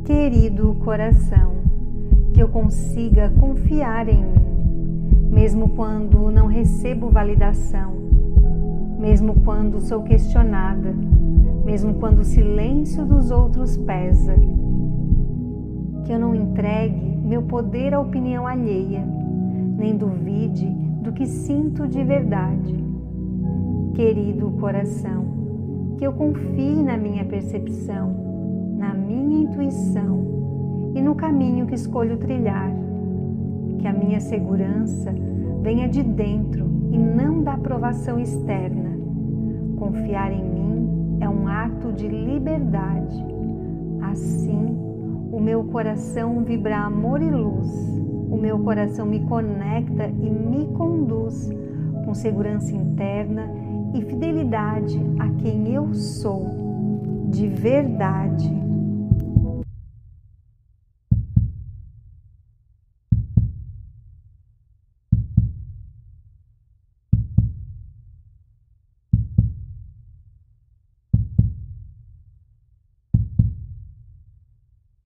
Querido coração, que eu consiga confiar em mim, mesmo quando não recebo validação, mesmo quando sou questionada, mesmo quando o silêncio dos outros pesa. Que eu não entregue meu poder à opinião alheia, nem duvide do que sinto de verdade. Querido coração, que eu confie na minha percepção, na minha intuição e no caminho que escolho trilhar. Que a minha segurança venha de dentro e não da aprovação externa. Confiar em mim é um ato de liberdade. Assim, o meu coração vibra amor e luz. O meu coração me conecta e me conduz com segurança interna e fidelidade a quem eu sou, de verdade.